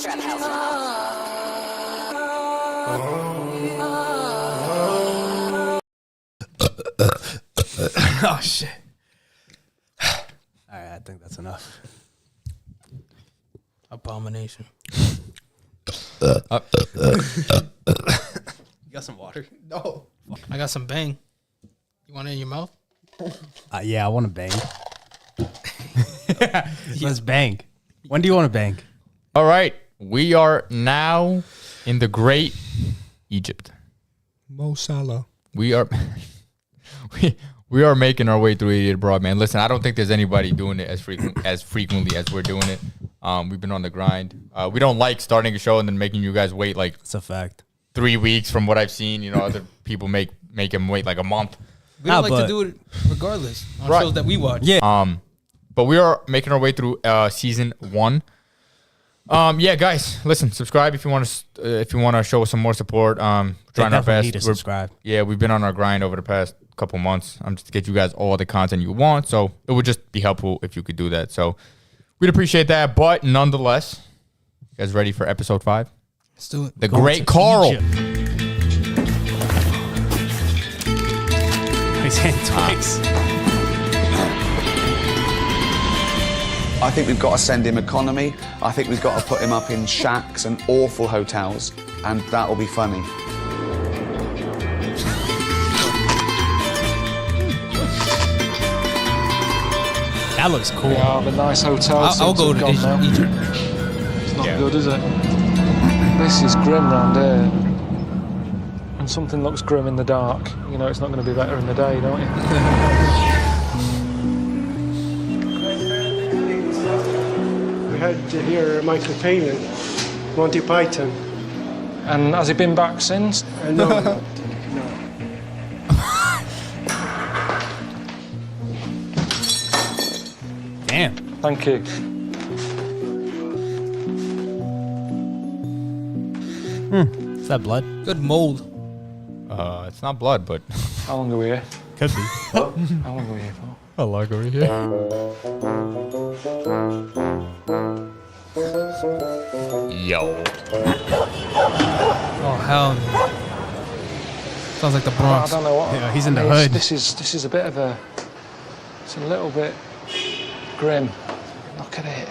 Oh shit. Alright, I think that's enough. Abomination. You got some water? No. I got some bang. You want it in your mouth? Yeah, I want to bang. Let's bang. When do you want to bang? All right. We are now in the great Egypt. Mo Salah. We are we are making our way through Idiot Abroad, man. Listen, I don't think there's anybody doing it as frequently as we're doing it. We've been on the grind. We don't like starting a show and then making you guys wait like It's a fact. 3 weeks from what I've seen. You know, other people make them wait like a month. We don't like to do it regardless on Right. shows that we watch. Yeah. But we are making our way through season 1. Yeah, guys, listen, subscribe if you want to show us some more support. Trying our best. Need to subscribe. Yeah, we've been on our grind over the past couple months. Just to get you guys all the content you want. So it would just be helpful if you could do that. So we'd appreciate that. But nonetheless, you guys ready for episode 5? Let's do it. The Great Carl. He's hitting twigs. I think we've got to send him economy. I think we've got to put him up in shacks and awful hotels, and that'll be funny. That looks cool. Yeah, the nice hotels. I'll go to Egypt. It's not good, is it? This is grim round here. When something looks grim in the dark, you know it's not going to be better in the day, don't you? We had here Michael Palin, Monty Python. And has he been back since? No. Damn. Thank you. Is that blood? Good mold. It's not blood, but How long are we here? Could be. How long are we here for? I like over here. Yo. Oh hell no. Sounds like the I Bronx. don't know what. Yeah, he's in the I mean, hood. This is a bit of a. It's a little bit grim. Look at it.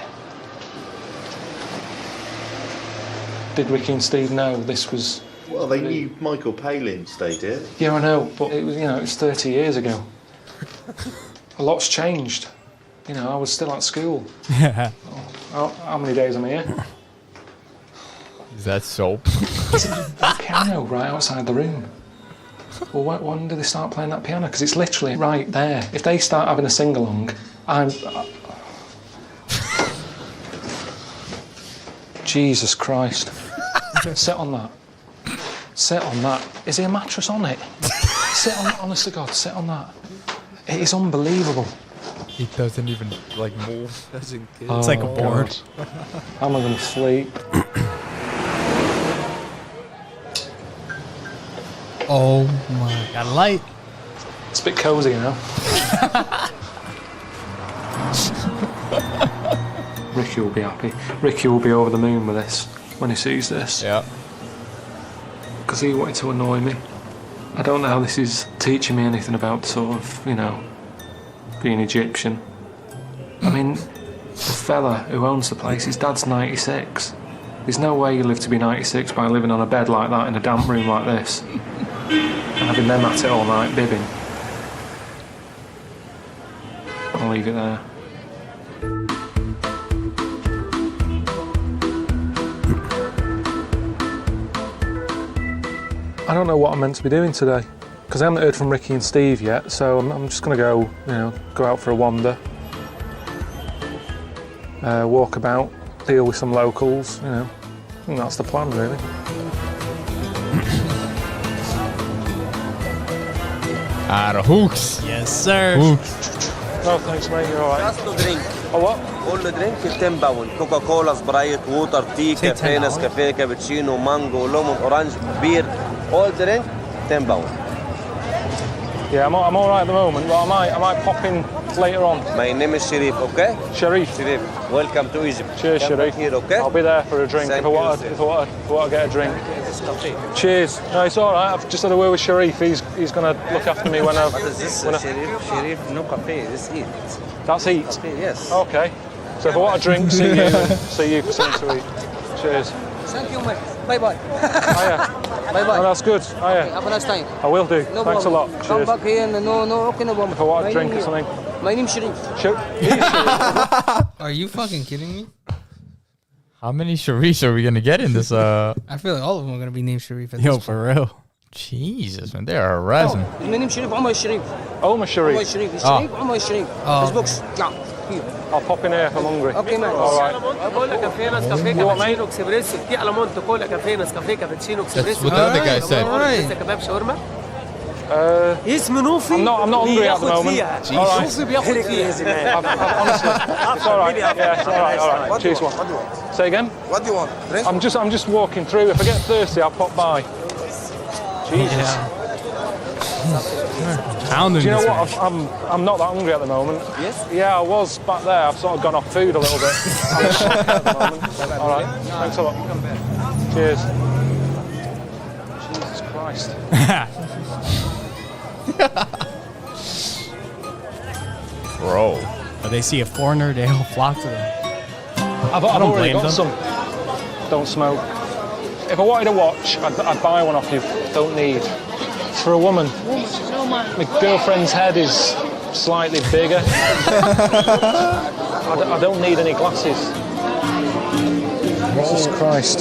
Did Ricky and Steve know this was? Well, they knew Michael Palin stayed here. Yeah, I know, but it was, you know, it was 30 years ago. A lot's changed. You know, I was still at school. Yeah. How many days am I here? Is that soap? That piano right outside the room. Well, when do they start playing that piano? Because it's literally right there. If they start having a sing-along, Jesus Christ. Sit on that. Sit on that. Is there a mattress on it? Sit on it, honest to God, sit on that. It is unbelievable. He doesn't even like move. It's like a board. How am I going to sleep? Oh my. Got a light. It's a bit cosy, you know. Ricky will be happy. Ricky will be over the moon with this when he sees this. Yeah. Because he wanted to annoy me. I don't know how this is teaching me anything about sort of, you know, being Egyptian. I mean, the fella who owns the place, his dad's 96. There's no way you live to be 96 by living on a bed like that in a damp room like this. And having them at it all night, bibbing. I'll leave it there. I don't know what I'm meant to be doing today, because I haven't heard from Ricky and Steve yet, so I'm just going to go, you know, go out for a wander, walk about, deal with some locals, you know. I think that's the plan, really. The hooks. Yes, sir. Hooks. No, thanks, mate, you're all right. Just to drink. Oh, what? All the drink is 10 pound. Coca-Cola, Sprite, water, tea, cafe, Nescafe, cappuccino, mango, lemon, orange, beer. All drink, 10 pound. Yeah, I'm all right at the moment, but I might pop in later on. My name is Sharif, okay? Sharif. Sharif, welcome to Egypt. Cheers, Come back Sharif. here, okay? I'll be there for a drink Thank if I want you, to get a drink. Cheers. No, it's all right. I've just had a word with Sharif. He's going to look after me when I. What is this, Sharif? Sharif, no cafe. This eat. That's eat. Cafe, yes. Okay. So if I want a drink, see you for something to eat. Cheers. Thank you, mate. Bye-bye. Hiya. Bye-bye. Oh, that's good. Hiya. Have a nice time. I will do. No Thanks problem. a lot. Come Cheers. back here and no, okay, no problem. If I want My a drink name- or something. My name's Sharif. Are you fucking kidding me? How many Sharifs are we gonna get in this? I feel like all of them are gonna be named Sharif. At Yo, this for real. Jesus, man, they are harassing. My name's Sharif. Omar Sharif. Omar Sharif. Omar Sharif. Is Oh. Sharif? Omar Sharif. Oh. His books. Yeah. Here. I'll pop in here if I'm hungry. Okay, man. All right. بقول لك كافيه نسكافيه You want me? كابتشينو اكسبريسو في علامونت كولا كافيه نسكافيه كابتشينو That's اكسبريسو what the other guy said. Alright. كباب شاورما Uh, اسم نوفي I'm not hungry at the moment. فيها. All right. نوفي بياخد فيها Honestly, it's all right. Yeah, it's all right. All right. Cheers, one. Say again. What do you want? Drink? I'm just walking through. If I get thirsty, I'll pop by. Jesus. Pounding Do you know this what? I'm not that hungry at the moment. Yes. Yeah, I was back there. I've sort of gone off food a little bit. I'm just hungry at the moment. All right. Thanks a lot. Cheers. Jesus Christ. Bro. But they see a foreigner, they'll flock to them. I've don't already blame got them. some. Don't smoke. If I wanted a watch, I'd buy one off you. Don't need. For a woman, my girlfriend's head is slightly bigger. I don't need any glasses. Jesus Christ.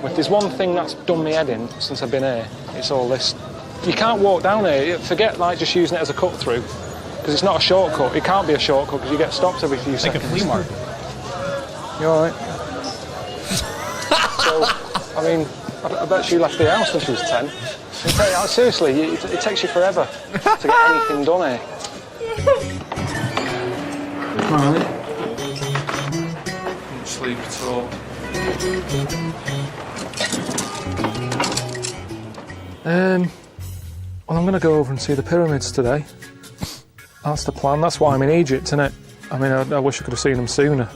If there's one thing that's done me head in since I've been here, it's all this. You can't walk down here. Forget like just using it as a cut through, because it's not a shortcut. It can't be a shortcut because you get stopped every few Like a seconds. flea market. You all right? So, I mean, I bet she left the house when she was 10. Seriously, it takes you forever to get anything done here. Didn't sleep at all. Well, I'm going to go over and see the pyramids today. That's the plan. That's why I'm in Egypt, isn't it? I mean, I wish I could have seen them sooner.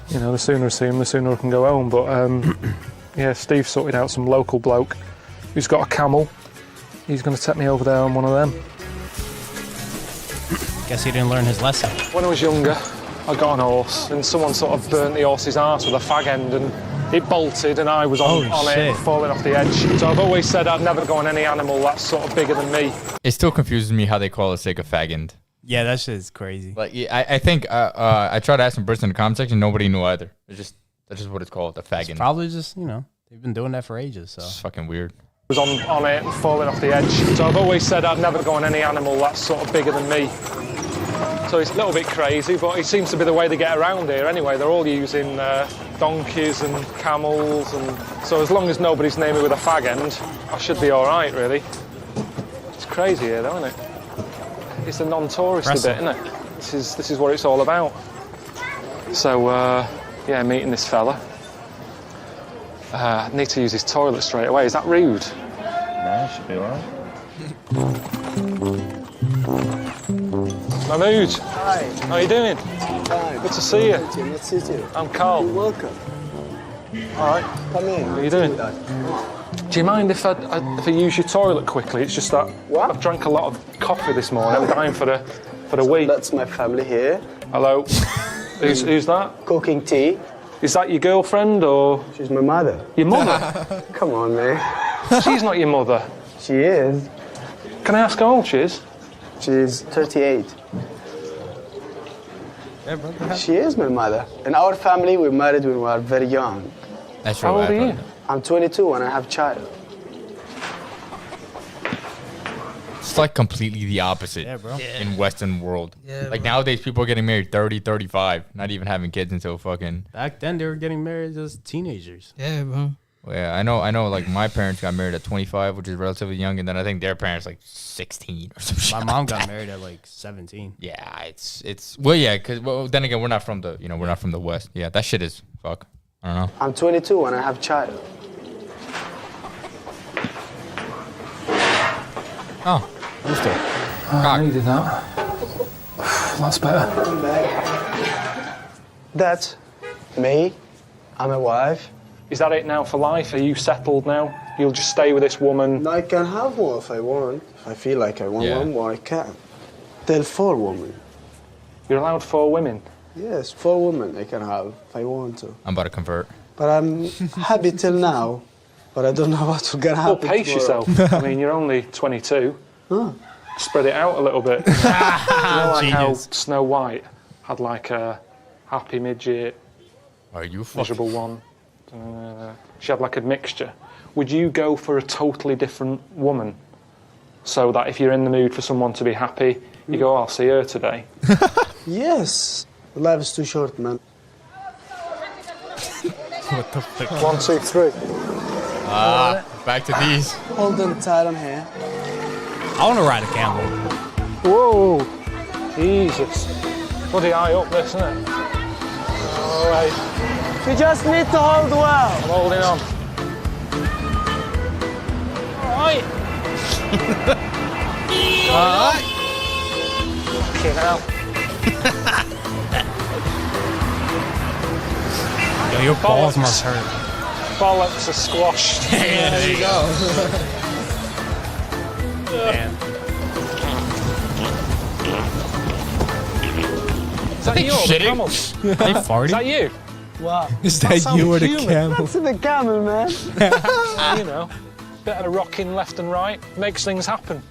You know, the sooner I see him, the sooner I can go home. But yeah, Steve sorted out some local bloke who's got a camel. He's going to take me over there on one of them. Guess he didn't learn his lesson. When I was younger, I got on a horse, and someone sort of burnt the horse's arse with a fag end, and it bolted, and I was on it, shit. falling off the edge. So I've always said I'd never go on any animal that's sort of bigger than me. It still confuses me how they call a steak a fag end. Yeah, that shit is crazy. Like, I think I tried to ask some person in the comment section. Nobody knew either. That's just what it's called, a fag end. Probably just, you know, they've been doing that for ages, so. It's fucking weird. I was on it and falling off the edge. So I've always said I'd never go on any animal that's sort of bigger than me. So it's a little bit crazy, but it seems to be the way they get around here anyway. They're all using donkeys and camels, and so as long as nobody's named me with a fag end, I should be all right, really. It's crazy here, though, isn't it? It's the non-touristy bit, isn't it? This is what it's all about. So yeah, meeting this fella. I need to use his toilet straight away. Is that rude? No, should be alright. Mahmood. Hi. How are you doing? Hi. Good to see you. Nice to see you. I'm Carl. You're welcome. All right. Come in. How are you doing? Do you mind if I use your toilet quickly? It's just that What? I've drank a lot of coffee this morning. I'm dying for the week. That's my family here. Hello. Who's that? Cooking tea. Is that your girlfriend or She's my mother. your mother? Come on, man. She's not your mother. She is. Can I ask how old she is? She's 38. Yeah, bro. She is my mother. In our family, we married when we were very young. That's How old are you? I'm 22 and I have a child. It's like completely the opposite Yeah, bro. in Western world. Yeah, like bro. nowadays, people are getting married 30, 35, not even having kids until fucking. Back then, they were getting married as teenagers. Yeah, bro. Well, yeah, I know. Like my parents got married at 25, which is relatively young, and then I think their parents like 16 or some shit. My mom got married at like 17. Yeah, it's well, yeah, because then again, we're not from the West. Yeah, that shit is fuck. I don't know. I'm 22 and I have a child. Oh, I needed that. That's better. That's me. I'm a wife. Is that it now for life? Are you settled now? You'll just stay with this woman? I can have one if I want. If I feel like I want one more, I can. Tell 4 women. You're allowed 4 women? Yes, 4 women I can have if I want to. I'm about to convert. But I'm happy till now. But I don't know what's gonna Well, happen. pace tomorrow. yourself. I mean, you're only 22. Spread it out a little bit. You know, like how Snow White had like a happy midget, Are you miserable one. She had like a mixture. Would you go for a totally different woman? So that if you're in the mood for someone to be happy, you go, I'll see her today. Yes. Life is too short, man. What the fuck? 1, 2, 3. Back to these. Hold on tight on here. I want to ride a camel. Whoa! Jesus. Bloody high up this, isn't it? All right. You just need to hold well. I'm holding on. All right. Fucking hell. Yo, your balls must hurt. Bollocks are squashed. Yeah, there you go. Damn. Is that you or the camel? Is They farting? that you? Wow. Is that you or the camel? That's the camel, man. You know, bit of rocking left and right makes things happen.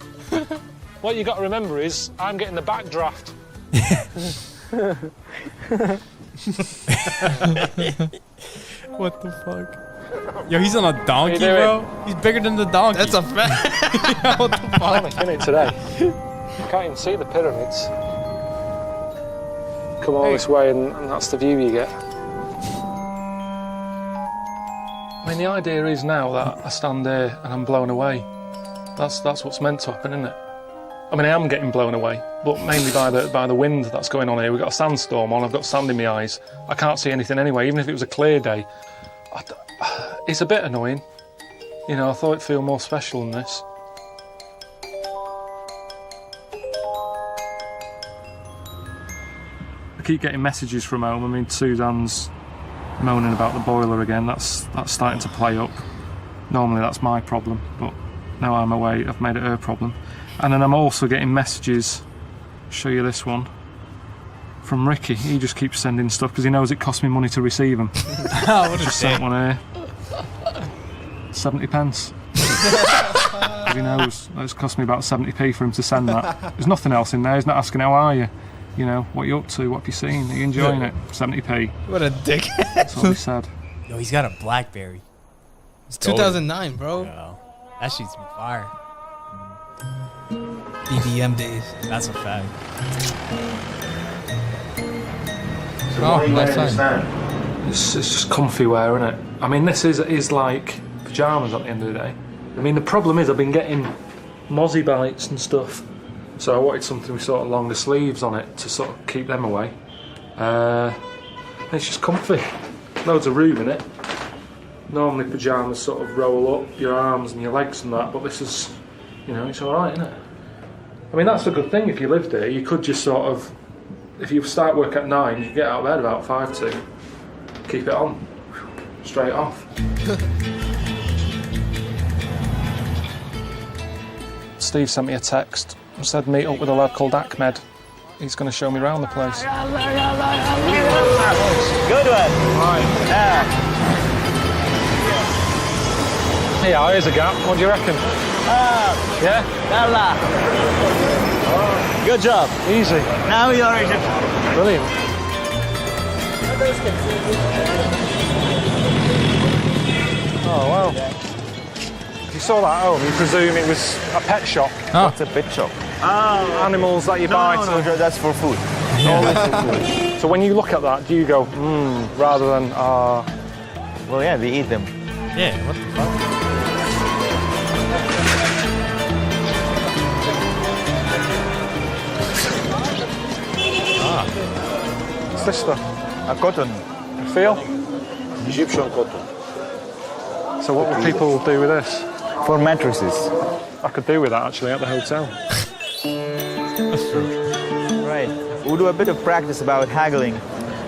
What you got to remember is I'm getting the backdraft. What the fuck? Yo, he's on a donkey, doing? bro. He's bigger than the donkey. That's a fact. What the fuck? I'm in it today. Can't even see the pyramids. Come all this way and that's the view you get. I mean, the idea is now that I stand there and I'm blown away. That's what's meant to happen, isn't it? I mean, I am getting blown away, but mainly by the wind that's going on here. We've got a sandstorm on, I've got sand in my eyes. I can't see anything anyway, even if it was a clear day. It's a bit annoying. You know, I thought it'd feel more special than this. I keep getting messages from home. I mean, Suzanne's moaning about the boiler again. That's starting to play up. Normally that's my problem, but now I'm away, I've made it her problem. And then I'm also getting messages, show you this one, from Ricky. He just keeps sending stuff because he knows it costs me money to receive them. Just sent one here. 70 pence. 'Cause he knows it's cost me about 70p for him to send that. There's nothing else in there. He's not asking how are you. You know, what you up to, what have you seen, are you enjoying it? 70p. What a dick. That's all he said. Yo, he's got a BlackBerry. It's 2009, bro. Yo, that shit's fire. BBM days. That's a fact. Oh, nice sign. It's just comfy wear, isn't it? I mean, this is like pyjamas at the end of the day. I mean, the problem is I've been getting mozzie bites and stuff, so I wanted something with sort of longer sleeves on it to sort of keep them away. It's just comfy. Loads of room in it. Normally pyjamas sort of roll up your arms and your legs and that, but this is, you know, it's alright, isn't it? I mean, that's a good thing if you lived here. You could just sort of, if you start work at 9, you get out of bed about 5 to. Keep it on, straight off. Steve sent me a text and said meet up with a lad called Ahmed. He's going to show me around the place. Good one. Right. Yeah, here's a gap. What do you reckon? Yeah? Yalla. Good job. Easy. Now you're Egyptian. Brilliant. Oh, wow. If you saw that at home, you presume it was a pet shop. Oh. What's a pet shop? Animals that you buy. No, that's for food. Always for food. So when you look at that, do you go, rather than, Well, yeah, they eat them. Yeah, what the fuck? what's this stuff? A cotton. Feel? Egyptian cotton. So what would people do with this? For mattresses. I could do with that actually at the hotel. Right. We'll do a bit of practice about haggling.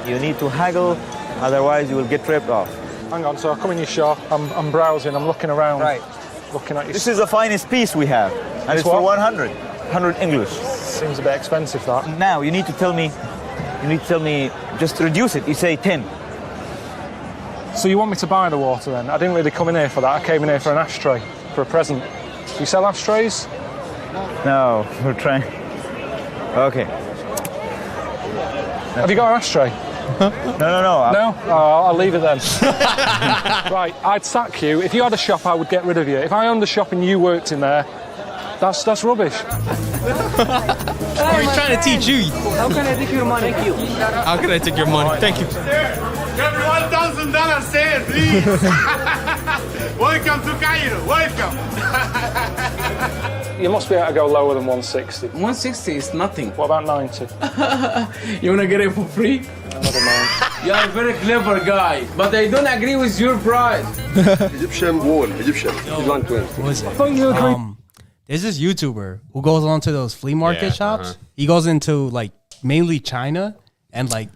You need to haggle, otherwise you will get ripped off. Hang on, so I come in your shop, I'm browsing, I'm looking around. Right. Looking at your... This is the finest piece we have. And it's for 100. 100 English. Seems a bit expensive, that. Now, you need to tell me, just reduce it. You say 10. So you want me to buy the water then? I didn't really come in here for that. I came in here for an ashtray, for a present. Do you sell ashtrays? No, we're trying. Okay. Have you got an ashtray? No. No? Oh, I'll leave it then. Right, I'd sack you. If you had a shop, I would get rid of you. If I owned a shop and you worked in there, that's rubbish. Oh, he's trying to teach you. How can I take your money? Thank you. How can I take your money? Thank you. Give me $1,000, say it, please. Welcome to Cairo. Welcome. You must be able to go lower than 160. 160 is nothing. What about 90? You wanna get it for free? Never mind. You are a very clever guy, but I don't agree with your price. Egyptian wool, Egyptian. 120. What was it? There's this YouTuber who goes onto those flea market shops. He goes into like mainly China and like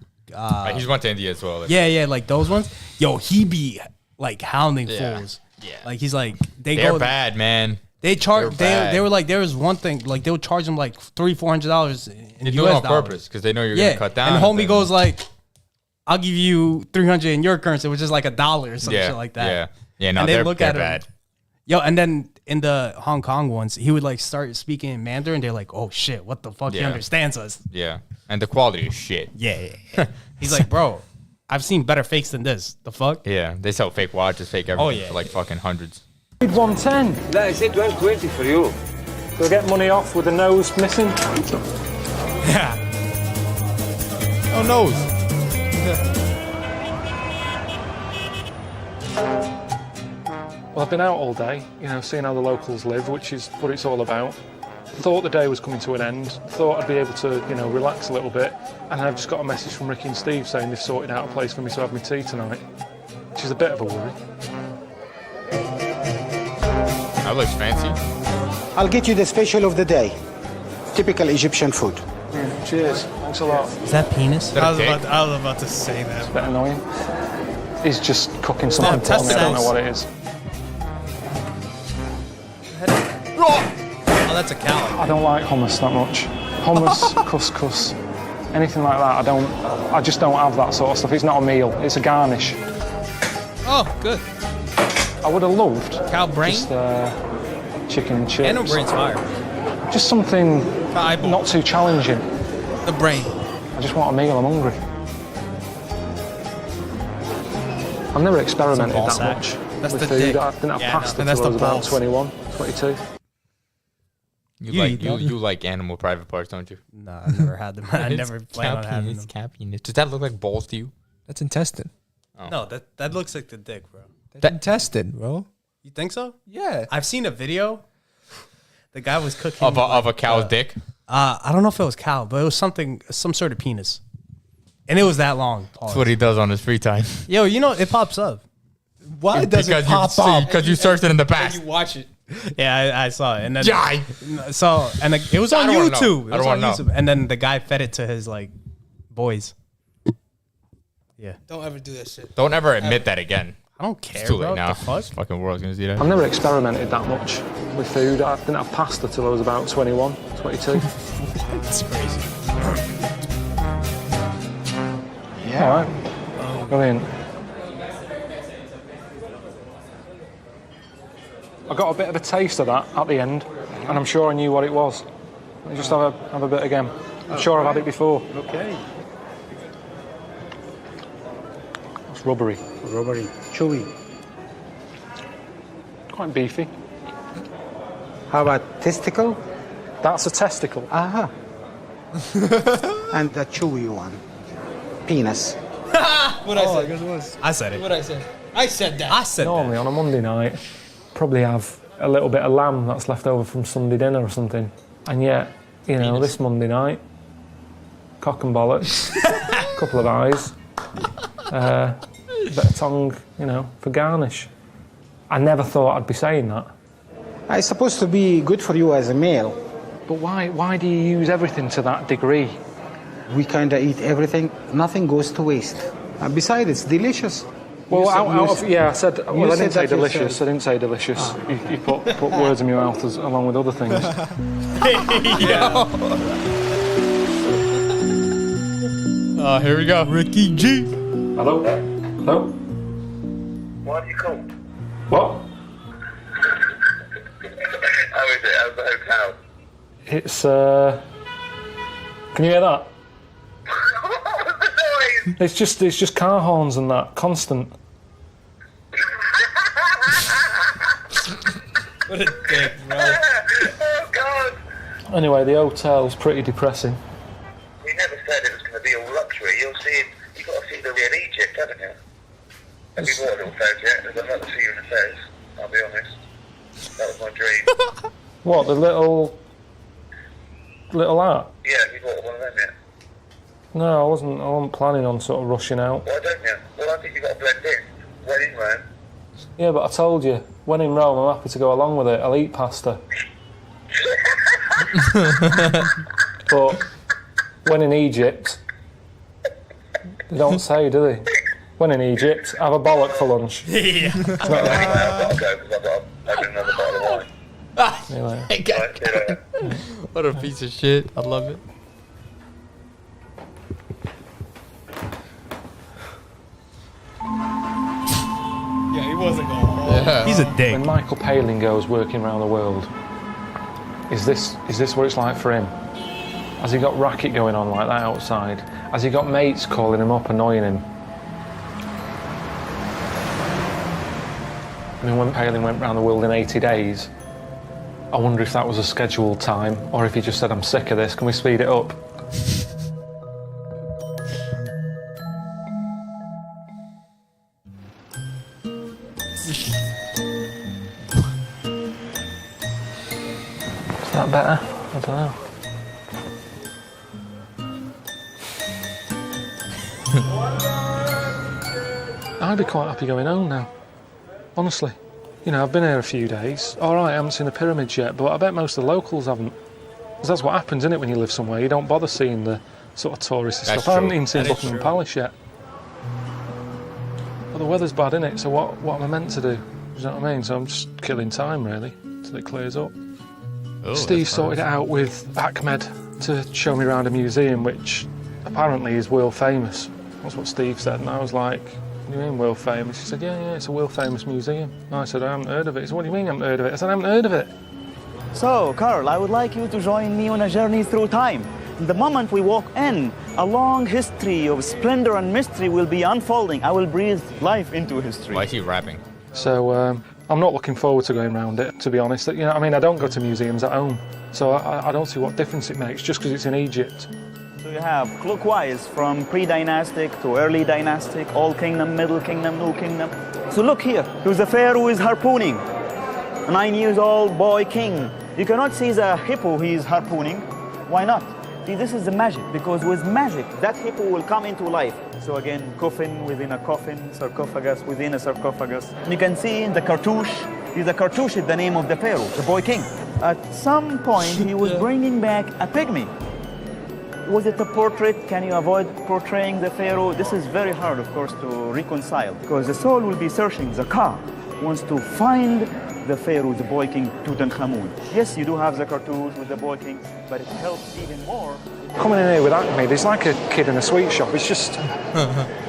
he's went to India as well. Yeah, like those ones. Yo, he be like hounding fools. Yeah. Like he's like They're bad, man. They charge. They were like, there was one thing like they would charge them like $300-$400 in They do it US on dollars. purpose because they know you're gonna cut down. And homie goes like, "I'll give you 300 in your currency, which is like $1 or some shit like that." Yeah. No, and they they're look at him. bad. Yo, and then in the Hong Kong ones, he would like start speaking in Mandarin. They're like, "Oh shit, what the fuck? He understands us." Yeah, and the quality is shit. Yeah. He's like, "Bro, I've seen better fakes than this. The fuck?" Yeah, they sell fake watches, fake everything for like fucking hundreds. 110. لا I said 120 for you. Do I get money off with the nose missing? Yeah. Oh nose. Well, I've been out all day, seeing how the locals live, which is what it's all about. Thought the day was coming to an end. Thought I'd be able to, relax a little bit. And I've just got a message from Ricky and Steve saying they've sorted out a place for me to have my tea tonight, which is a bit of a worry. That looks fancy. I'll get you the special of the day. Typical Egyptian food. Cheers. Thanks a lot. Is that penis? that I a was about to say that. It's a bit annoying. He's just cooking something for me. I don't know what it is. Oh, that's a cow. I don't like hummus that much. Hummus, couscous, anything like that. I just don't have that sort of stuff. It's not a meal. It's a garnish. Oh, good. I would have loved Cow brain? just chicken and chips. Animal brain's fire. Just something Eyeball. not too challenging. The brain. I just want a meal. I'm hungry. I've never experimented ball that sack. much That's with the food. dick. I didn't have Yeah, pasta and that's until I was the about balls. 21, 22. You like animal private parts, don't you? No, I've never had them. I never planned on having them. Campiness. Does that look like balls to you? That's intestine. No, that looks like the dick, bro. That's intestine, bro. You think so? Yeah. I've seen a video. The guy was cooking Of a cow's dick? I don't know if it was cow, but it was some sort of penis, and it was that long. That's what he does on his free time. Yo, it pops up. Why does it pop up? Because you searched it in the past. You watch it. Yeah, I saw it, and then Yeah. so and it was on I don't wanna know. YouTube. It I was don't on wanna YouTube, know. and then the guy fed it to his like boys. Yeah, Don't ever do that shit. Don't ever admit that again. I don't care. It's too bro. late now. What the fuck? This fucking world's gonna see that. I've never experimented that much with food. I didn't have pasta till I was about 21, 22. It's crazy. Yeah. All right. Brilliant. I got a bit of a taste of that at the end, and I'm sure I knew what it was. Let me just have a bit again. I'm sure I've had it before. Okay. It's rubbery. Rubbery. Chewy. Quite beefy. How about testicle? That's a testicle. Aha. And the chewy one. Penis. What I said? I said it. What I said? I said that. I said Normally on a Monday night, probably have a little bit of lamb that's left over from Sunday dinner or something. And yet, this Monday night, cock and bollocks, couple of eyes, bit of tongue, for garnish. I never thought I'd be saying that. It's supposed to be good for you as a male. But why do you use everything to that degree? We kind of eat everything. Nothing goes to waste. And besides, it's delicious. Well, I said. Well, I didn't say delicious. I didn't say delicious. Oh. You put words in your mouth along with other things. Oh, here we go. Ricky G. Hello? Hello? What are you called? What? How is it? How's the hotel? It's, can you hear that? What was the noise? It's just car horns and that, constant. What a dick, bro. Oh, God. Anyway, the hotel's pretty depressing. We never said it was going to be all luxury. You've got to see the real Egypt, haven't you? Have you bought a little Fez yet? Because I'd like to see you in a Fez, I'll be honest. That was my dream. What, the little art? Yeah, have you bought one of them yet? No, I wasn't planning on sort of rushing out. Why don't you? Well, I think you've got to blend in. When in Rome. Yeah, but I told you, when in Rome, I'm happy to go along with it. I'll eat pasta. But when in Egypt, they don't say, do they? When in Egypt, have a bollock for lunch. Yeah. I've got to go because I've got to open another bottle of wine. Anyway. Right, see you later. What a piece of shit. I love it. Yeah, he wasn't going home. Yeah. He's a dick. When Michael Palin goes working around the world, is this what it's like for him? Has he got racket going on like that outside? Has he got mates calling him up, annoying him? I mean, when Palin went around the world in 80 days, I wonder if that was a scheduled time, or if he just said, I'm sick of this, can we speed it up? Is that better? I don't know. I'd be quite happy going home now, honestly. You know, I've been here a few days. All right, I haven't seen the pyramids yet, but I bet most of the locals haven't. Because that's what happens, isn't it, when you live somewhere? You don't bother seeing the sort of touristy That's stuff. I haven't true. even seen That is Buckingham true. Palace yet. Well, the weather's bad, isn't it? So what am I meant to do? Do you know what I mean? So I'm just killing time, really, till it clears up. Oh, Steve that's sorted it nice. out with Ahmed to show me around a museum, which apparently is world famous. That's what Steve said, and I was like, what do you mean world famous? He said, yeah, it's a world famous museum. And I said, I haven't heard of it. He said, what do you mean you haven't heard of it? I said, I haven't heard of it. So, Carl, I would like you to join me on a journey through time. The moment we walk in, a long history of splendor and mystery will be unfolding. I will breathe life into history. Why is he rapping? So I'm not looking forward to going around it, to be honest. You know, I mean, I don't go to museums at home, so I don't see what difference it makes just because it's in Egypt. So you have clockwise from pre-dynastic to early dynastic, Old Kingdom, Middle Kingdom, New Kingdom. So look here, here's a pharaoh who is harpooning. A 9-year-old boy king. You cannot see the hippo he is harpooning. Why not? See, this is the magic, because with magic, that hippo will come into life. So again, coffin within a coffin, sarcophagus within a sarcophagus. And you can see in the cartouche, the cartouche is the name of the pharaoh, the boy king. At some point, he was bringing back a pygmy. Was it a portrait? Can you avoid portraying the pharaoh? This is very hard, of course, to reconcile, because the soul will be searching. The car wants to find the pharaoh, the boy king, Tutankhamun. Yes, you do have the cartouche with the boy king, but it helps even more. Coming in here with Ahmed, he's like a kid in a sweet shop. It's just,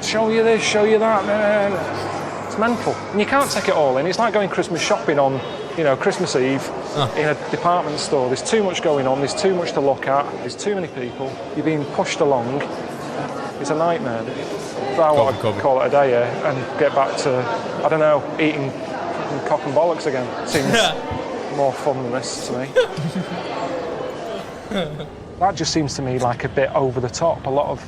show you this, show you that. It's mental. And you can't take it all in. It's like going Christmas shopping on, you know, Christmas Eve in a department store. There's too much going on. There's too much to look at. There's too many people. You're being pushed along. It's a nightmare. So I want to call it a day here and get back to, I don't know, eating cock and bollocks again. Seems more fun than this to me. That just seems to me like a bit over the top. A lot of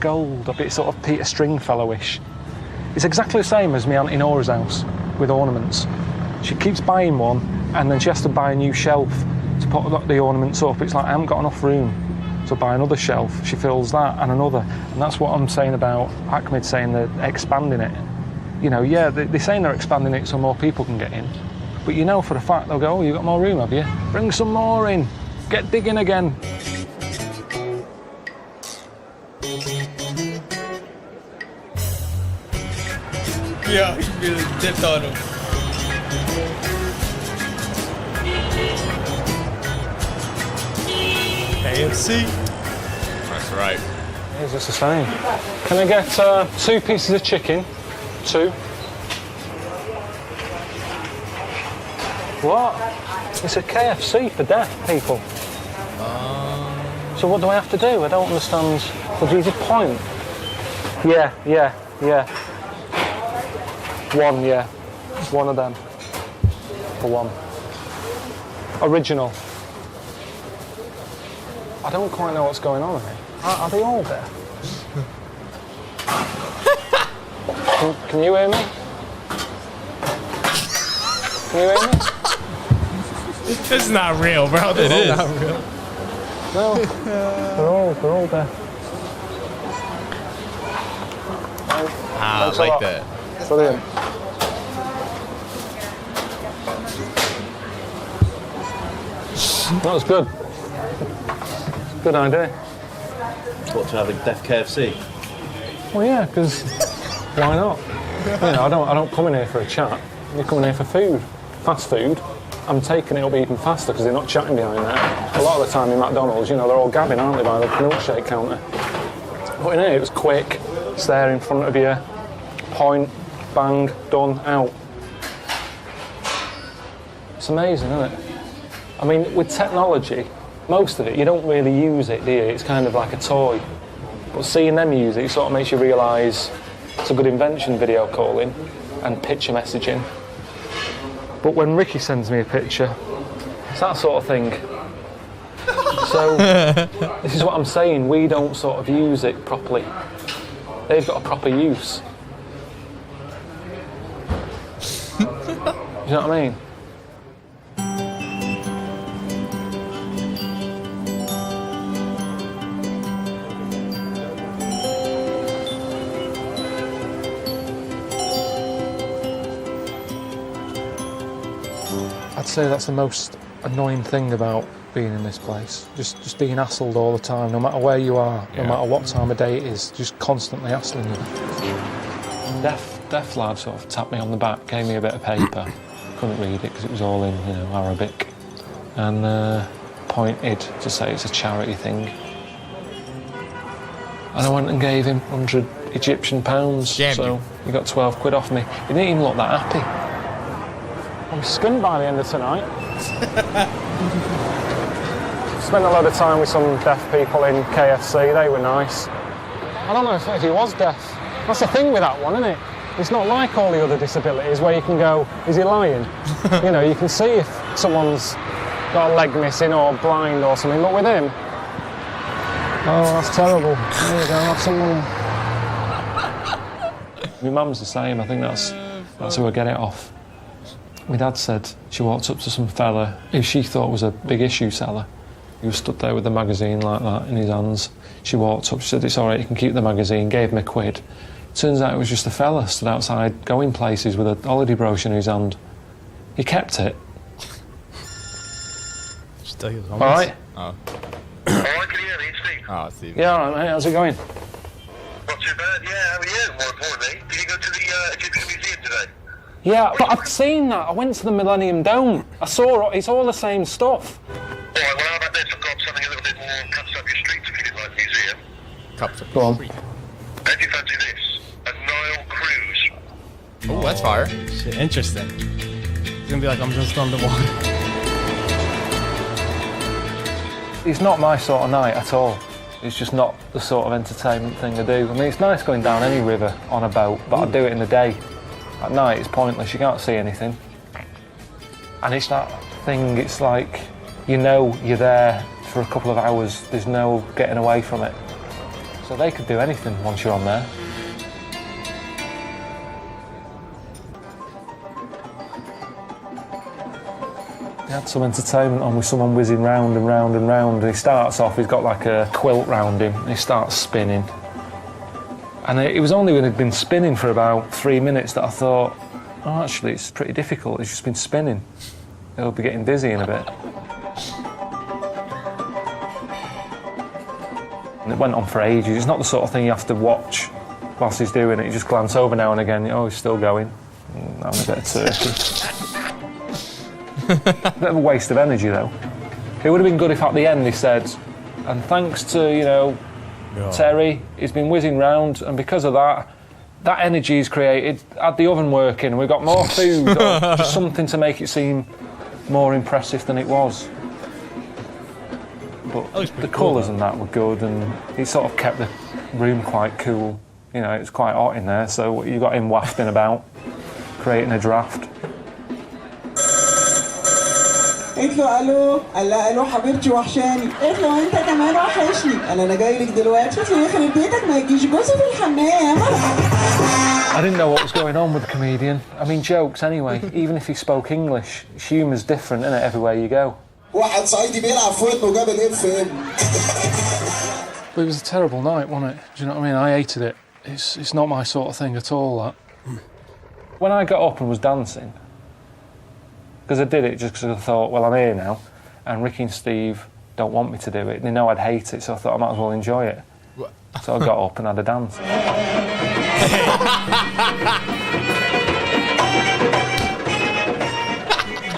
gold, a bit sort of Peter Stringfellow-ish. It's exactly the same as my Auntie Nora's house with ornaments. She keeps buying one, and then she has to buy a new shelf to put the ornaments up. It's like, I haven't got enough room to buy another shelf. She fills that and another. And that's what I'm saying about Ahmed saying they're expanding it. You know, yeah, they're saying they're expanding it so more people can get in. But you know for a fact, they'll go, oh, you've got more room, have you? Bring some more in. Get digging again. Yeah, he really dipped on him. AFC. That's right. Is this the same? Can I get 2 pieces of chicken? 2. What? It's a KFC for deaf people. So what do I have to do? I don't understand. So do you just point? Yeah. 1, yeah. 1 of them. For 1. Original. I don't quite know what's going on here. Are they all there? Can you hear me? Can you hear me? This is not real, bro. This is not real. No, they're all there. I like that. Brilliant. That was good. Good idea. What, to have a deaf KFC? Well, yeah, because why not? You know, I don't come in here for a chat. You're coming here for food, fast food. I'm taking it up even faster because they're not chatting behind there. A lot of the time in McDonald's, you know, they're all gabbing, aren't they, by the milkshake counter. But in here, it was quick. It's there in front of you. Point, bang, done, out. It's amazing, isn't it? I mean, with technology, most of it, you don't really use it, do you? It's kind of like a toy. But seeing them use it sort of makes you realise it's a good invention, video calling and picture messaging. But when Ricky sends me a picture, it's that sort of thing. So, this is what I'm saying, we don't sort of use it properly. They've got a proper use. Do you know what I mean? I'd say that's the most annoying thing about being in this place. Just being hassled all the time, no matter where you are, no matter what time of day it is, just constantly hassling you. Deaf lad sort of tapped me on the back, gave me a bit of paper. Couldn't read it because it was all in, you know, Arabic, and pointed to say it's a charity thing. And I went and gave him 100 Egyptian pounds, so he got 12 quid off me. He didn't even look that happy. I'm skint by the end of tonight. Spent a lot of time with some deaf people in KFC, they were nice. I don't know if he was deaf. That's the thing with that one, isn't it? It's not like all the other disabilities where you can go, is he lying? You know, you can see if someone's got a leg missing or blind or something, but with him, oh, that's terrible. There you go, have some money. My mum's the same, I think that's who I get it off. My dad said she walked up to some fella who she thought was a big issue seller. He was stood there with the magazine like that in his hands. She walked up, she said, it's all right, you can keep the magazine, gave him £1. Turns out it was just a fella stood outside going places with a holiday brochure in his hand. He kept it. All right? Oh. Can you hear me? It's Steve. Oh, Steve. Yeah, all right, mate, how's it going? Not too bad, yeah, how are you, more importantly? Did you go to the Egyptian Museum today? Yeah, but I've seen that. I went to the Millennium Dome. I saw it, it's all the same stuff. All right, well, how about this? I've got something a little bit more cuts up your street if you didn't like the museum. Cups of Go on. How do you fancy this? A Nile cruise. Oh, that's fire. Shit, interesting. It's gonna be like I'm just underwater. It's not my sort of night at all. It's just not the sort of entertainment thing I do. I mean, it's nice going down any river on a boat, but I do it in the day. At night, it's pointless. You can't see anything. And it's that thing, it's like, you know you're there for a couple of hours. There's no getting away from it. So they could do anything once you're on there. They had some entertainment on with someone whizzing round and round and round. And he starts off, he's got like a quilt round him, and he starts spinning. And it was only when he'd been spinning for about 3 minutes that I thought, oh, actually, it's pretty difficult. He's just been spinning. He'll be getting dizzy in a bit. And it went on for ages. It's not the sort of thing you have to watch whilst he's doing it. You just glance over now and again. Oh, he's still going. Having a bit of turkey. Bit of a waste of energy, though. It would have been good if at the end they said, and thanks to, you know, Terry, he's been whizzing round, and because of that, that energy he's created, had the oven working, we've got more food, or just something to make it seem more impressive than it was. But the colours and that were good, and it sort of kept the room quite cool. You know, it was quite hot in there, so you got him wafting about, creating a draft. قلت له الو قال له حبيبتي وحشاني قلت له انت كمان وحشني قال انا جاي لك دلوقتي قلت له يخرب بيتك ما يجيش جوزي في الحمام. I didn't know what was going on with the comedian. I mean, jokes anyway. Even if he spoke English, humour's different, isn't it, everywhere you go. واحد صعيدي بيلعب في ودنه وجاب الاف ام. But it was a terrible night, wasn't it? Do you know what I mean? I hated it. It's not my sort of thing at all, that. When I got up and was dancing, because I did it just because I thought, well, I'm here now, and Ricky and Steve don't want me to do it. They know I'd hate it, so I thought I might as well enjoy it. So I got up and had a dance.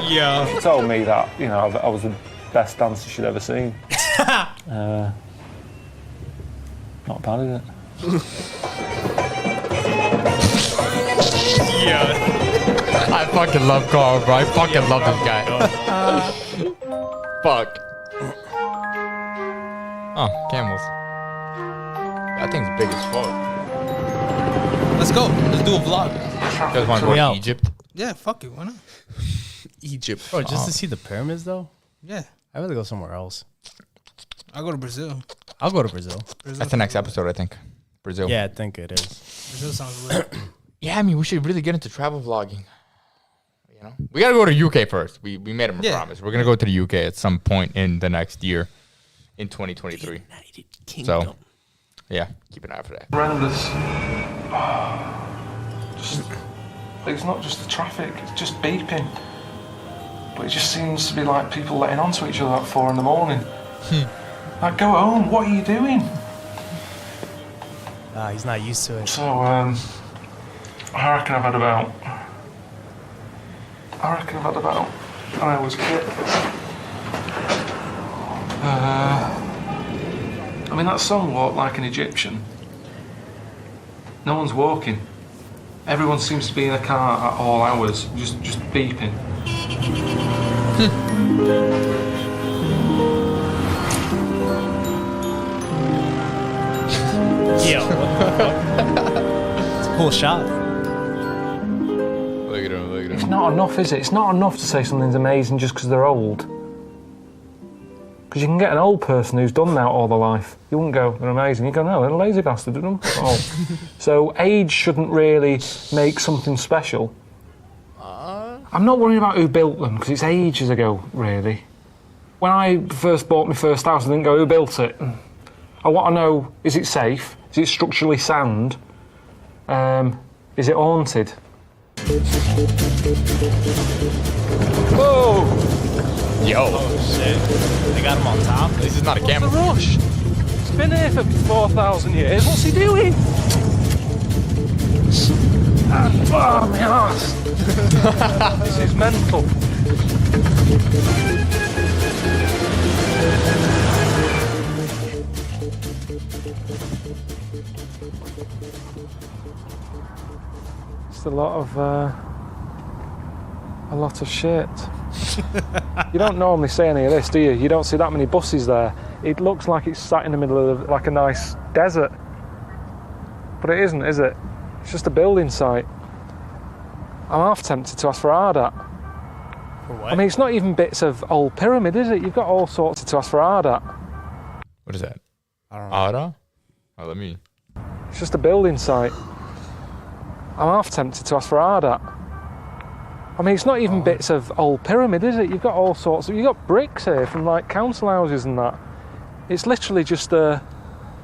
Yeah. She told me that, you know, I was the best dancer she'd ever seen. Not bad, is it? Yeah. I fucking love Carl, bro. I fucking love this guy. Fuck. Oh, camels. That thing's big as fuck. Let's go. Let's do a vlog. You guys want to go to Egypt? Yeah, fuck it. Why not? Egypt. Bro, just to see the pyramids, though? Yeah. I'd rather go somewhere else. I'll go to Brazil. I'll go to Brazil. That's the next episode, I think. Brazil. Yeah, I think it is. Brazil sounds lit. Yeah, I mean, we should really get into travel vlogging. You know, we gotta go to UK first. We made him a promise. We're gonna go to the UK at some point in the next year, in 2023. United Kingdom. So, yeah, keep an eye out for that. Horrendous. It's not just the traffic, it's just beeping. But it just seems to be like people letting on to each other at 4 a.m. Like, go home, what are you doing? He's not used to it. So, I reckon I've had about an hour's kit. I mean, that song, Walk Like an Egyptian, no one's walking. Everyone seems to be in a car at all hours, just beeping. Yo, what the fuck? It's a cool shot. Look at him, look at him. It's not enough, is it? It's not enough to say something's amazing just because they're old. Because you can get an old person who's done that all their life. You wouldn't go, they're amazing. You go, no, they're a lazy bastard, didn't they? Oh. So age shouldn't really make something special. I'm not worrying about who built them, because it's ages ago, really. When I first bought my first house, I didn't go, who built it? I want to know, is it safe? Is it structurally sound? Is it haunted? Whoa! Yo. Oh, shit. They got him on top? This is not a camel. The rush! It's been here for 4,000 years. What's he doing? Oh, my arse! This is mental. It's a lot of shit. You don't normally see any of this, do you? You don't see that many buses there. It looks like it's sat in the middle of like a nice desert. But it isn't, is it? It's just a building site. I'm half tempted to ask for Ardat. For what? I mean, it's not even bits of old pyramid, is it? You've got all sorts to ask for Ardat. What is that? I don't know. Ada? Oh, let me. It's just a building site. I'm half tempted to ask for Ardat. I mean, it's not even bits of old pyramid, is it? You've got all sorts of... You've got bricks here from, like, council houses and that. It's literally just,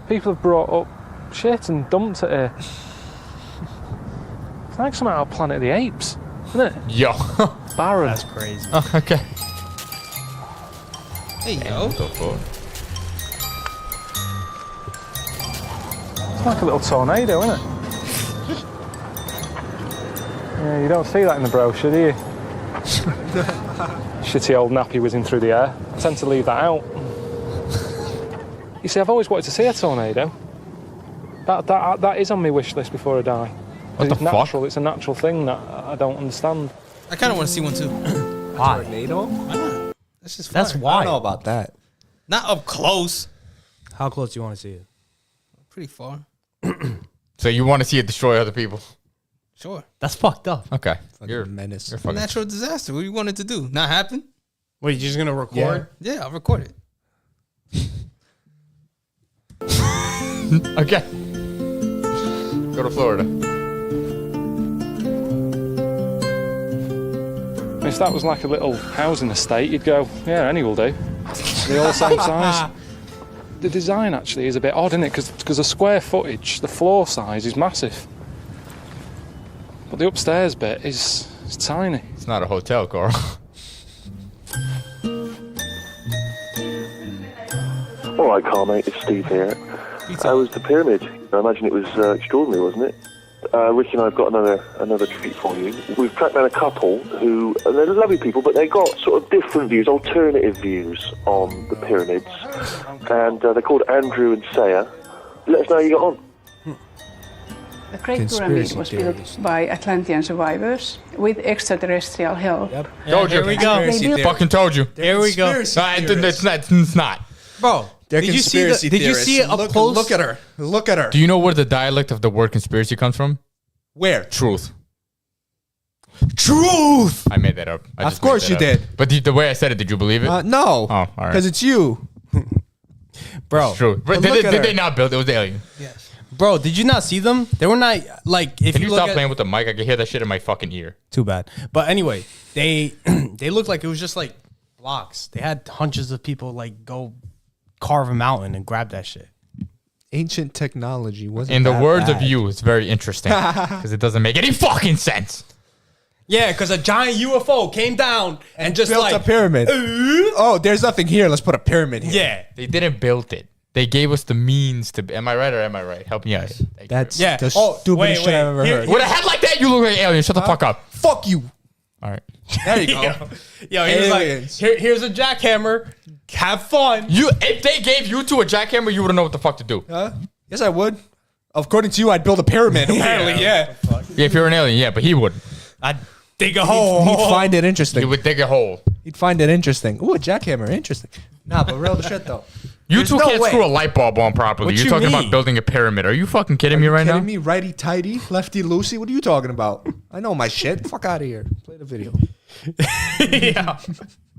people have brought up shit and dumped it here. It's like something out of Planet of the Apes, isn't it? Yo. Barren. That's crazy. Oh, okay. Hey, yo. It's like a little tornado, isn't it? Yeah, you don't see that in the brochure, do you? Shitty old nappy whizzing through the air. I tend to leave that out. You see, I've always wanted to see a tornado. That is on my wish list before I die. What the It's natural. It's a natural thing that I don't understand. I kind of want to see one too. Why? Tornado? Why not? That's just That's fire. I why. don't know about that. Not up close. How close do you want to see it? Pretty far. So you want to see it destroy other people? Sure. That's fucked up. Okay. You're a menace. You're fucking. Natural disaster. What do you want it to do? Not happen? Wait, you're just gonna record? Yeah, I'll record it. Okay. Go to Florida. If that was like a little housing estate, you'd go, yeah, any will do. They're all the same size. The design actually is a bit odd, isn't it? Because the square footage, the floor size is massive. But the upstairs bit is tiny. It's not a hotel, Carl. All right, Carl, mate, it's Steve here. How was the pyramid? I imagine it was extraordinary, wasn't it? Ricky and I have got another treat for you. We've tracked down a couple who, they're lovely people, but they've got sort of different views, alternative views on the pyramids. And they're called Andrew and Saya. Let us know how you got on. The Great Pyramid was built by Atlantean survivors with extraterrestrial help. Told you. Here we go. Fucking told you. Here we go. It's not. Bro, They're did you see conspiracy Did you see it theorists. up close? Look at her. Look at her. Do you know where the dialect of the word conspiracy comes from? Where? Truth. Truth. I made that up. I Of just course made that you up. did. But the way I said it, did you believe it? No. Oh, all right. Because it's you. Bro, It's true. But Did look at they her. not build it? It was alien. bro, did you not see them? They were not like if Can you you look stop at, playing with the mic? I can hear that shit in my fucking ear. Too bad. But anyway, they they looked like it was just like blocks. They had hundreds of people like go carve a mountain and grab that shit. Ancient technology wasn't In the that words of bad. you, it's very interesting because it doesn't make any fucking sense. Yeah, because a giant UFO came down and just built like a pyramid. Oh, there's nothing here. Let's put a pyramid here. Yeah, They didn't build it. They gave us the means to. Am I right or am I right? Help me out. That's Yeah. the Oh, stupidest shit I've ever heard. With a head like that, you look like an alien. Shut the fuck up. Fuck you. All right. There you go. Yo, he was like, Aliens. here's a jackhammer. Have fun. If they gave you to a jackhammer, you wouldn't know what the fuck to do. Yes, I would. According to you, I'd build a pyramid. Apparently, yeah. Yeah, if you're an alien, yeah, but he wouldn't. I'd dig a hole. He'd find it interesting. He would dig a hole. He'd find it interesting. Ooh, a jackhammer. Interesting. Nah, but real shit, though. You There's two no can't way. screw a light bulb on properly. What You're you talking mean? about building a pyramid. Are you fucking kidding me right now? Kidding me? Righty tighty, lefty loosey. What are you talking about? I know my shit. Fuck out of here. Play the video. Yeah.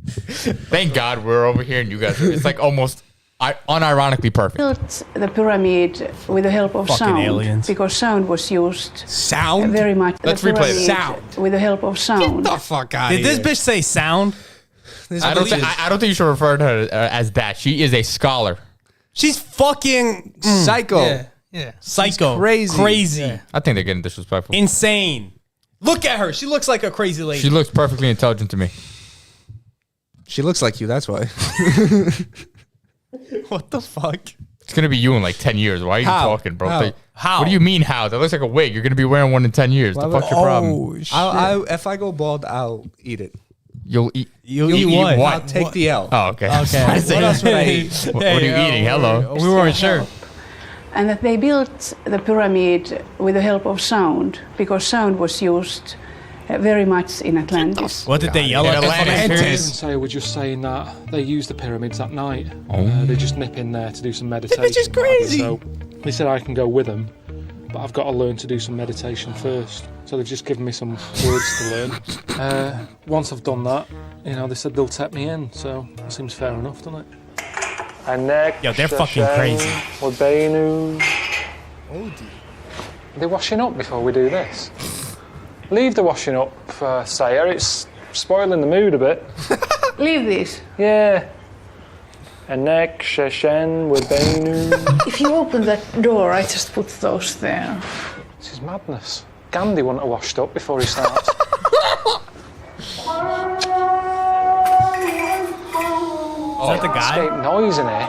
Thank God we're over here and you guys. It's like almost unironically perfect. Built the pyramid with the help of Fucking sound aliens. because sound was used Sound? very much. Let's the replay this. pyramid with the help of sound. Get the fuck out Did of this here. bitch say sound? I don't think you should refer to her as that. She is a scholar. She's fucking Psycho. Yeah. psycho. crazy. Crazy. I think they're getting disrespectful. Insane. Look at her. She looks like a crazy lady. She looks perfectly intelligent to me. She looks like you, that's why. What the fuck? It's gonna be you in like 10 years. Why are you How? talking, bro? How? How? What do you mean how? That looks like a wig. You're gonna be wearing one in 10 years. The fuck's your problem? If I go bald, I'll eat it. You'll eat. You'll eat what? I'll take the L. Oh, okay. Okay. I see. What else would I eat? What are you eating? Hello. We weren't sure. And that they built the pyramid with the help of sound because sound was used very much in Atlantis. What did they yell at? Atlantis. Saya were just saying that they use the pyramids at night. They just nip in there to do some meditation. This is crazy. So they said I can go with them, but I've got to learn to do some meditation first. So they've just given me some words to learn. Once I've done that, they said they'll take me in. So it seems fair enough, doesn't it? And next, Yo, they're fucking crazy. Are they washing up before we do this? Leave the washing up, Saya. It's spoiling the mood a bit. Leave this. Yeah. And next session with Benu. If you open that door, I just put those there. This is madness. Gandhi wouldn't have washed up before he starts. Is that the guy? Escape noise in here.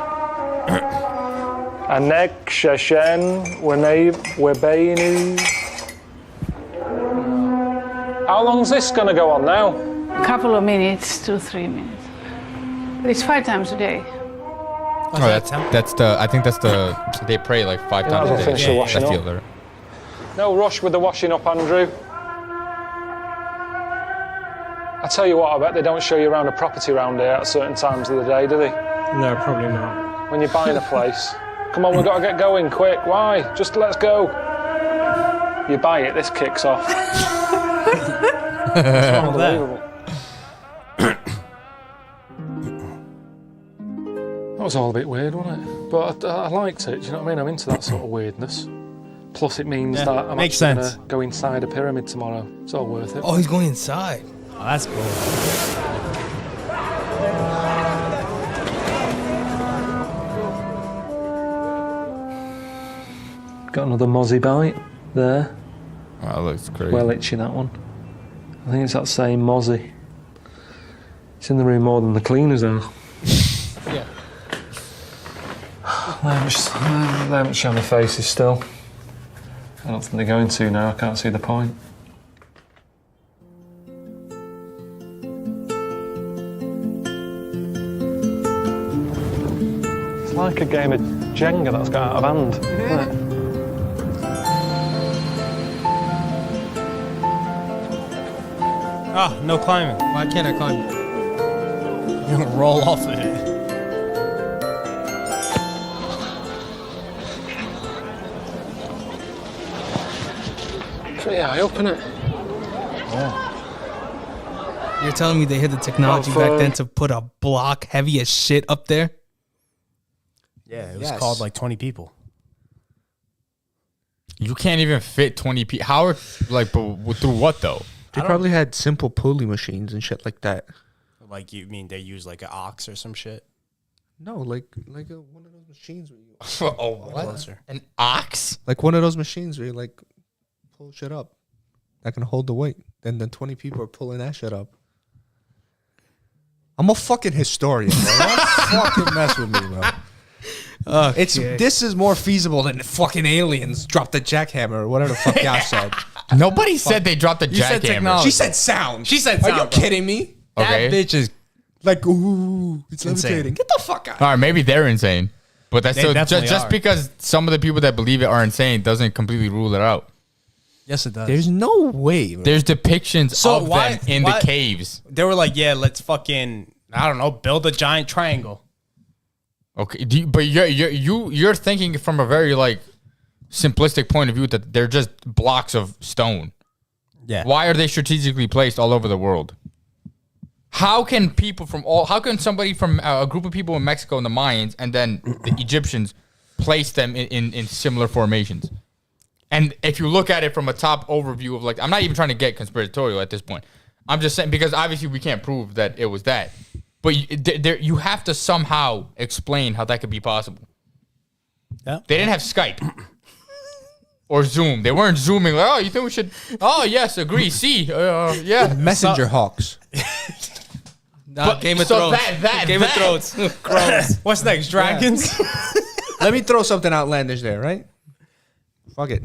Anek Sheshen Webeinu. How long's this going to go on now? A couple of minutes, 2-3 minutes. But it's 5 times a day. Oh, that's the. I think that's the. They pray like 5 times a day. Finish the washing That's the up. other. No rush with the washing up, Andrew. I tell you what, I bet they don't show you around a property around here at certain times of the day, do they? No, probably not. When you're buying a place. Come on, we've got to get going quick. Why? Just let's go. You buy it, this kicks off. What's wrong with that? Unbelievable. That was all a bit weird, wasn't it? But I liked it, do you know what I mean? I'm into that sort of weirdness. Plus it means that I'm makes actually sense. going to go inside a pyramid tomorrow. It's all worth it. Oh, he's going inside. Oh, that's cool. Got another mozzie bite there. Oh, that looks crazy. Well itchy, that one. I think it's that same mozzie. It's in the room more than the cleaners are. Yeah. They haven't shown their faces still. I don't think they're going to now. I can't see the point. It's like a game of Jenga that's got out of hand, isn't it? Ah, no climbing. Why can't I climb? You're gonna roll off of it. Pretty high up, isn't it? You're telling me they had the technology back then to put a block heavy as shit up there? Yeah, it was called like 20 people. You can't even fit 20 people. How are like? But through what though? They probably had simple pulley machines and shit like that. Like, you mean they use like an ox or some shit? No, like one of those machines where you Oh, what? Closer. An ox? like one of those machines where you like pull shit up that can hold the weight. Then 20 people are pulling that shit up. I'm a fucking historian, bro. Don't fucking mess with me, bro. This is more feasible than fucking aliens drop the jackhammer or whatever the fuck y'all said. Nobody said they dropped the You said jackhammer. technology. She said sound. She said Are sound, you bro. kidding me? Okay. That bitch is Like, ooh, it's Insane. levitating. Get the fuck out. All right, maybe they're insane, but that's They still definitely just are. because some of the people that believe it are insane doesn't completely rule it out. Yes, it does. There's no way, bro. There's depictions So of why- them in why- the caves. They were like, yeah, let's fucking, I don't know, build a giant triangle. Okay, but you're thinking from a very like simplistic point of view that they're just blocks of stone. Yeah. Why are they strategically placed all over the world? How can people from all? How can somebody from a group of people in Mexico and the Mayans and then the Egyptians place them in similar formations? And if you look at it from a top overview of like, I'm not even trying to get conspiratorial at this point. I'm just saying because obviously we can't prove that it was that, but you have to somehow explain how that could be possible. Yeah. They didn't have Skype or Zoom. They weren't zooming like, oh, you think we should? Oh, yes, agree. See, yeah. Messenger hawks. Nah, Game of so Thrones. Game of Thrones. Crows. What's next? Dragons? Let me throw something outlandish there, right? Fuck it.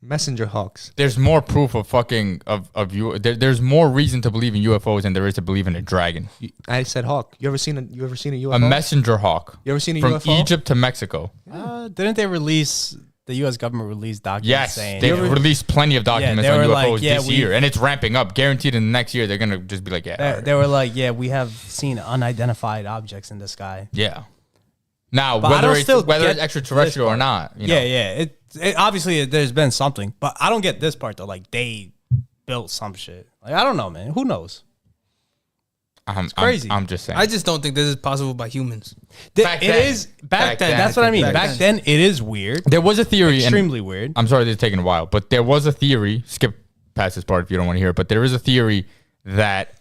Messenger hawks. There's more proof of fucking of you. There's more reason to believe in UFOs than there is to believe in a dragon. I said hawk. You ever seen a UFO? A messenger hawk. You ever seen a from UFO? Egypt to Mexico? Didn't they release, the U.S. government released documents Yes, saying... they've released plenty of documents they on were UFOs like, yeah, this year, and it's ramping up. Guaranteed in the next year, they're going to just be like, yeah. They were like, yeah, we have seen unidentified objects in the sky. Yeah. Now, But I don't still whether get it's extraterrestrial or not. You know? Yeah. It obviously, there's been something, but I don't get this part, though. Like, they built some shit. Like, I don't know, man. Who knows? It's crazy. I'm just saying. I just don't think this is possible by humans. Back then. That's what I mean. Back then, it is weird. There was a theory. Extremely weird. I'm sorry this is taking a while, but there was a theory. Skip past this part if you don't want to hear it. But there is a theory that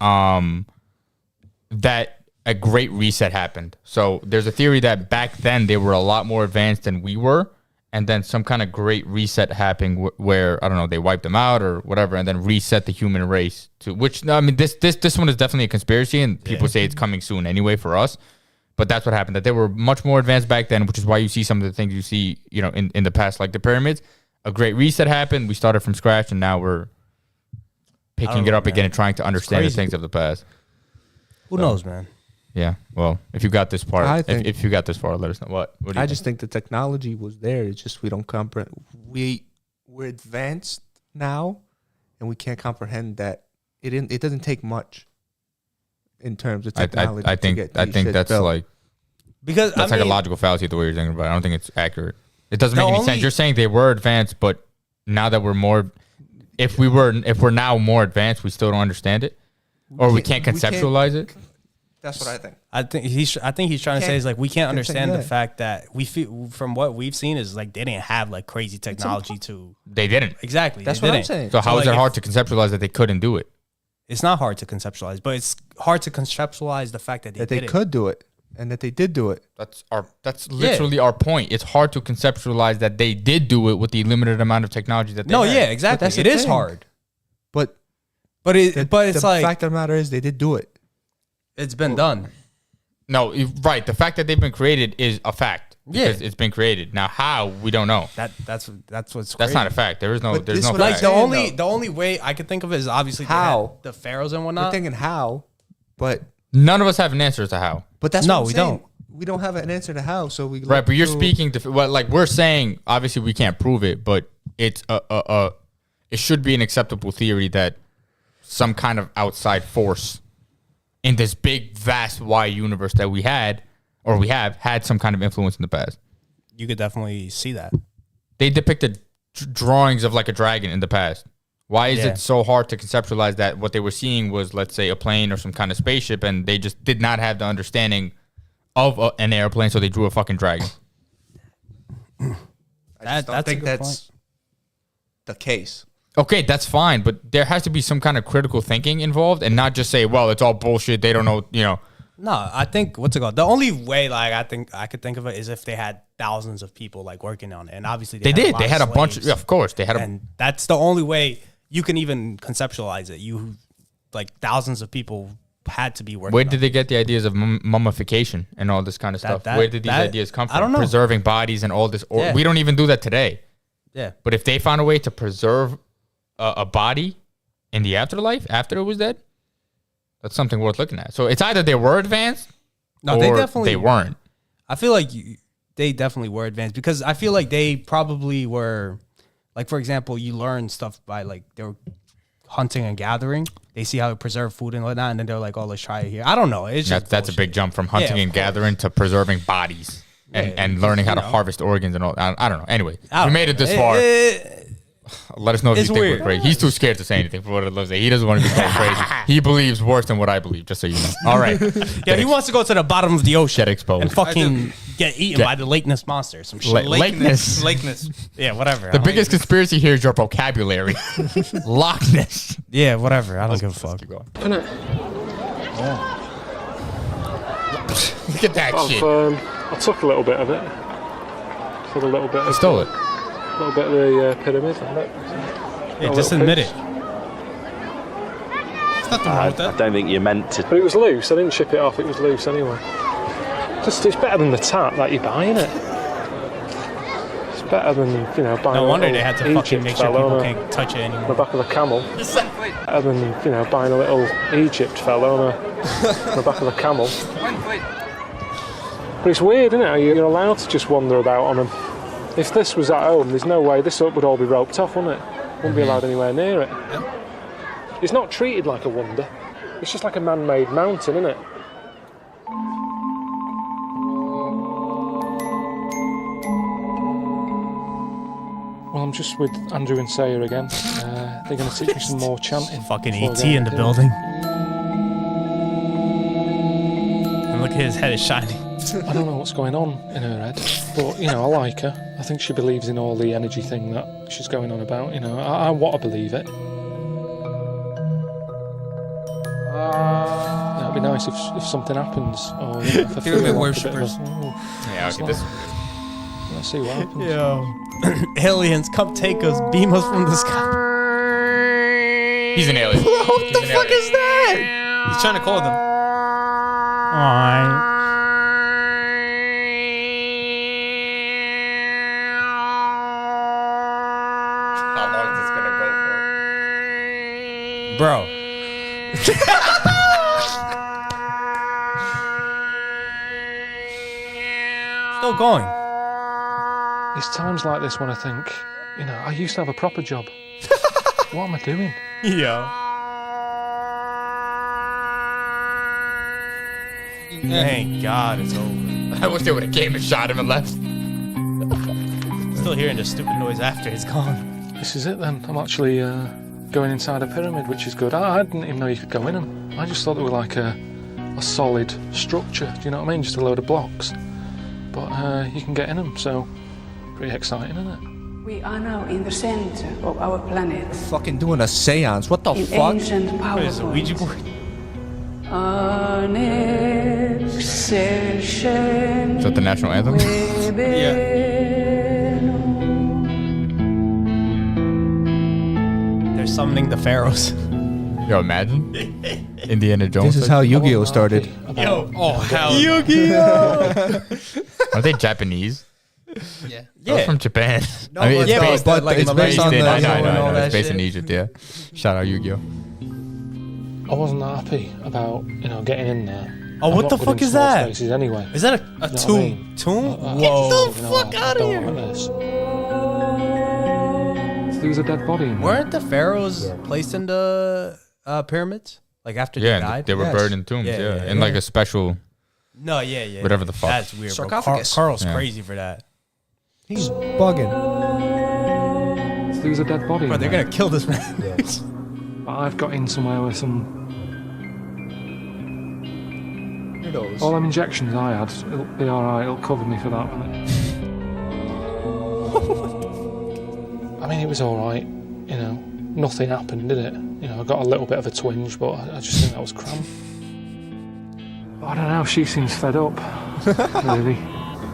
that a great reset happened. So there's a theory that back then they were a lot more advanced than we were, and then some kind of great reset happened where I don't know, they wiped them out or whatever, and then reset the human race to which I mean this one is definitely a conspiracy, and people say it's coming soon anyway for us. But that's what happened. That they were much more advanced back then, which is why you see some of the things you see, in the past, like the pyramids. A great reset happened. We started from scratch, and now we're picking it up again and trying to understand the things of the past. Who knows, man? Yeah. Well, if you got this part, if you got this far, let us know. What do you think? just think the technology was there. It's just we don't comprehend. We're advanced now, and we can't comprehend that it doesn't take much in terms of technology. I think that's built. like because that's like a logical fallacy the way you're thinking about it. I don't think it's accurate. It doesn't make any sense. You're saying they were advanced, but now that we're more, if we're now more advanced, we still don't understand it, or we can't conceptualize it. That's what I think. I think he's trying to say is like we can't understand the fact that we feel from what we've seen is like they didn't have like crazy technology to. They didn't. Exactly. That's what I'm saying. So how is it hard to conceptualize that they couldn't do it? It's not hard to conceptualize, but it's hard to conceptualize the fact that they could do it and that they did do it. That's literally our point. It's hard to conceptualize that they did do it with the limited amount of technology that they had. Yeah, exactly. It is hard. But it's the fact of the matter is they did do it. It's been done. No, right. The fact that they've been created is a fact. Because it's been created. Now how, we don't know. That's what's That's not a fact. There's no fact. Like the only way I could think of it is obviously how the pharaohs and whatnot. We're thinking how, but none of us have an answer to how. But that's no, what I'm we saying. don't. We don't have an answer to how, so we right. But you're speaking to like we're saying. Obviously, we can't prove it, but it's it should be an acceptable theory that some kind of outside force in this big, vast, wide universe that we had had some kind of influence in the past. You could definitely see that. They depicted drawings of like a dragon in the past. Why is it so hard to conceptualize that what they were seeing was, let's say, a plane or some kind of spaceship, and they just did not have the understanding of an airplane, so they drew a fucking dragon? I don't think that's the case. Okay, that's fine, but there has to be some kind of critical thinking involved, and not just say, well, it's all bullshit. They don't know, No, I think the only way like I think I could think of it is if they had thousands of people like working on it, and obviously they did. They had a bunch. Of course, they had. And that's the only way you can even conceptualize it. You like thousands of people had to be working. Where did they get the ideas of mummification and all this kind of stuff? Where did these ideas come from? I don't know. Preserving bodies and all this. We don't even do that today. Yeah. But if they found a way to preserve a body in the afterlife after it was dead, that's something worth looking at. So it's either they were advanced, or they weren't. I feel like they definitely were advanced because I feel like they probably were. Like for example, you learn stuff by like they were hunting and gathering. They see how to preserve food and whatnot, and then they're like, "Oh, let's try it here." I don't know. It's just that's a big jump from hunting and gathering to preserving bodies and learning how to harvest organs and all. I don't know. Anyway, we made it this far. Let us know if you think we're crazy. He's too scared to say anything for what it looks like. He doesn't want to be called crazy. He believes worse than what I believe, just so you know. All right. Yeah, he wants to go to the bottom of the ocean and fucking get eaten by the Lake Ness monster. Some shit. Lakeness. Yeah, whatever. The biggest conspiracy here is your vocabulary. Loch Ness. Yeah, whatever. I don't give a fuck. Isn't it? Look at that shit. I took a little bit of it. Took a little bit of stole it. A little bit of the pyramid. Yeah, just admit it. There's nothing wrong with that. I don't think you're meant to. But it was loose. I didn't chip it off. It was loose anyway. Just it's better than the tap that you buy, isn't it? It's better than buying. No a wonder little they had to fucking Egypt make sure fella people on can't touch it anymore. the back of a camel. Better than buying a little Egypt fella on the back of a camel. But it's weird, isn't it? How you're allowed to just wander about on them. If this was at home, there's no way this would all be roped off, wouldn't it? Wouldn't be allowed anywhere near it. It's not treated like a wonder. It's just like a man-made mountain, isn't it? Well, I'm just with Andrew and Sayer again. They're going to teach me some more chanting. Fucking ET in the building. And look, his head is shining. I don't know what's going on in her head, but I like her. I think she believes in all the energy thing that she's going on about. I want to believe it. It'd be nice if something happens, or if I feel like worshippers. Yeah, okay, this. Let's see what happens. Yo, aliens, come take us, beam us from the sky. He's an alien. What the fuck is that? He's trying to call them. Bro. Still going. It's times like this when I think, you know, I used to have a proper job. What am I doing? Yeah. Thank God it's over. I wish they would have came and shot him and left. Still hearing the stupid noise after he's gone. This is it then. I'm actually going inside a pyramid, which is good. I didn't even know you could go in them. I just thought they were like a solid structure. Do you know what I mean? Just a load of blocks. But you can get in them, so pretty exciting, isn't it? We are now in the center of our planet. Fucking doing a seance. What the In fuck? ancient power What is it, Ouija board? Is that the national anthem? They're summoning the pharaohs. Yo, imagine Indiana Jones. This is how Yu-Gi-Oh started. Yo, Oh, hell. Yu-Gi-Oh! Are they Japanese? Yeah. They're from Japan. No, I mean, it's yeah, based, but like it's based on in, the- I know, and all that it's based in shit. Egypt, yeah. Shout out Yu-Gi-Oh. I wasn't that happy about, you know, getting in there. Oh, I'm what not the good fuck in is small that? spaces anyway. Is that a You know what I tomb? mean? Tomb? Whoa! Get the fuck out of here! There was a dead body in there. Weren't the pharaohs placed in the pyramids? Like after they Yeah, died? they were buried in tombs, yeah. In like a special, No, yeah. whatever the fuck. That's weird, bro. Sarcophagus. Carl's Yeah. crazy for that. He's bugging. There was a dead body Bro, in they're there. gonna kill this man. But I've got in somewhere with some... Those. All them injections I had, it'll be alright, it'll cover me for that, won't it? I mean, it was alright, you know. Nothing happened, did it? You know, I got a little bit of a twinge, but I just think that was cramp. But I don't know, she seems fed up, really.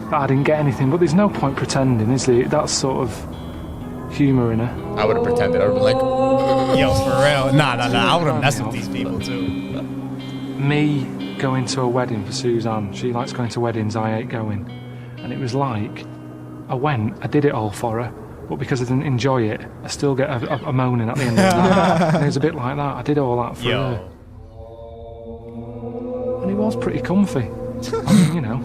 That I didn't get anything, but there's no point pretending, is there? That's sort of humour in her. I would have pretended. I would have been like, Yo, for real. Nah. I would have messed with these people too. Me going to a wedding for Suzanne, she likes going to weddings, I hate going. And it was like, I did it all for her, but because I didn't enjoy it, I still get a moaning at the end of the night. And it was a bit like that, I did all that for her. And it was pretty comfy. I mean, you know,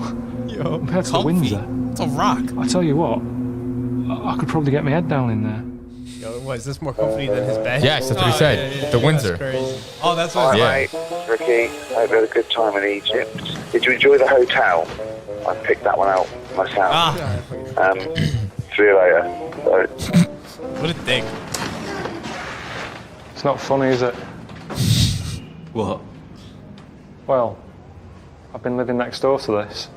compared to Windsor. It's a rock. I tell you what, I could probably get my head down in there. Yo, what, is this more comfy than his bed? yes, that's what he said. The Windsor. Oh, that's what Yeah. Mate, Ricky, I hope you had a good time in Egypt. Did you enjoy the hotel? I picked that one out myself. See you later. Bye. What a dick. It's not funny, is it? What? Well, I've been living next door to this.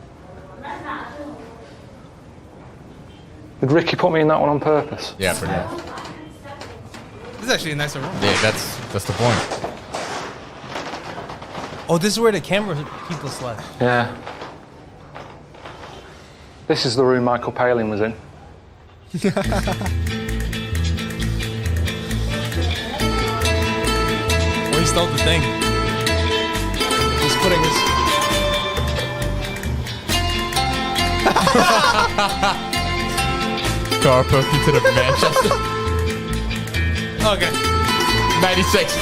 Did Ricky put me in that one on purpose? Yeah, pretty much. This is actually a nicer room. Yeah, that's the point. Oh, this is where the camera people slept. Yeah. This is the room Michael Palin was in. Oh, he stole the thing. He's putting his... Car poked into the Manchester. Okay. 96.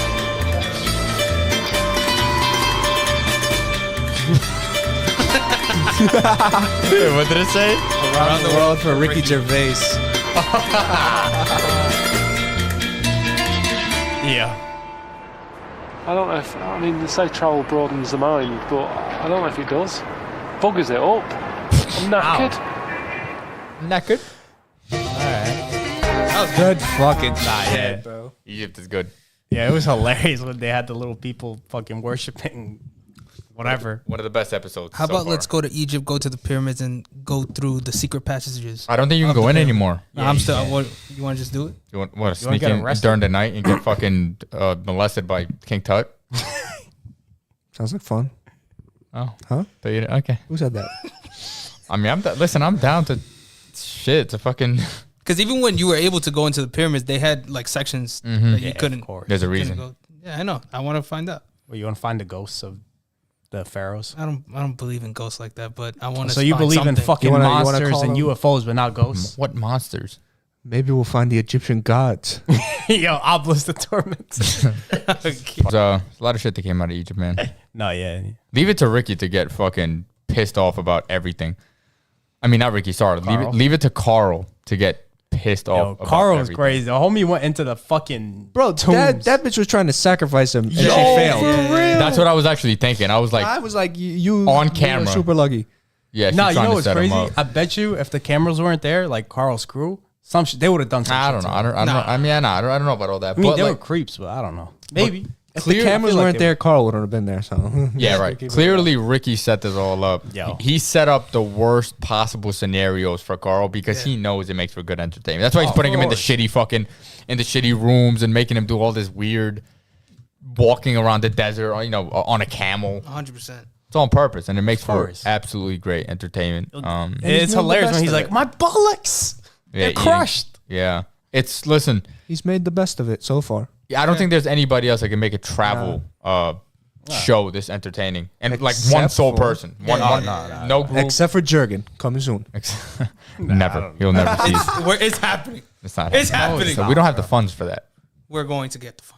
Wait, what did it say? Around the world for Ricky Gervais. Yeah. I don't know if, I mean, they say travel broadens the mind, but I don't know if it does. Buggers it up. I'm knackered. Knackered. That was Good fucking yeah. bro. Egypt is good. Yeah, it was hilarious when they had the little people fucking worshiping whatever. One of the best episodes. How so about far. let's go to Egypt, go to the pyramids, and go through the secret passages? I don't think you can of go the in pyramid. anymore. No, I'm still. What you want to just do it? You want wanna sneak get in arrested? during the night and get fucking molested by King Tut? Sounds like fun. Oh, Huh? but you, okay. Who said that? I mean, listen. I'm down to shit. To fucking. Because even when you were able to go into the pyramids, they had like sections Mhm. that you Yeah, couldn't. of course. There's a couldn't reason. go. Yeah, I know. I want to find out. Well, you want to find the ghosts of the pharaohs? I don't believe in ghosts like that, but I want to. So you believe in fucking You wanna monsters call and them- UFOs, but not ghosts? What monsters? Maybe we'll find the Egyptian gods. Yo, Obelisk the Torment. There's a lot of shit that came out of Egypt, man. No, yeah. Leave it to Ricky to get fucking pissed off about everything. I mean, not Ricky, sorry. Leave it to Carl to get pissed off about Carl was everything. crazy. The homie went into the fucking that bitch was trying to sacrifice him and she failed. For real? That's what I was actually thinking. I was like, you on camera. You're super lucky. Yeah, nah, she's you trying know to what's set him crazy? up. I bet you if the cameras weren't there, like Carl's crew, they would have done something. I don't know. I don't know. I mean, I don't know about all that. I mean, but they were like, creeps, but I don't know. Maybe. If the cameras weren't there, Carl wouldn't have been there. So yeah, right. Clearly, Ricky set this all up. Yo. He set up the worst possible scenarios for Carl because he knows it makes for good entertainment. That's why he's putting him in the shitty rooms and making him do all this weird walking around the desert, on a camel. 100%. It's on purpose, and it makes for absolutely great entertainment. It's hilarious when he's like, "My bullocks, they're crushed." Yeah, listen. He's made the best of it so far. Yeah, I don't think there's anybody else that can make a travel show this entertaining, and like one sole person, no group, except for Jurgen, coming soon. Never, he'll never see. It's happening. It's not. It's happening. So we don't have the funds for that. We're going to get the funds.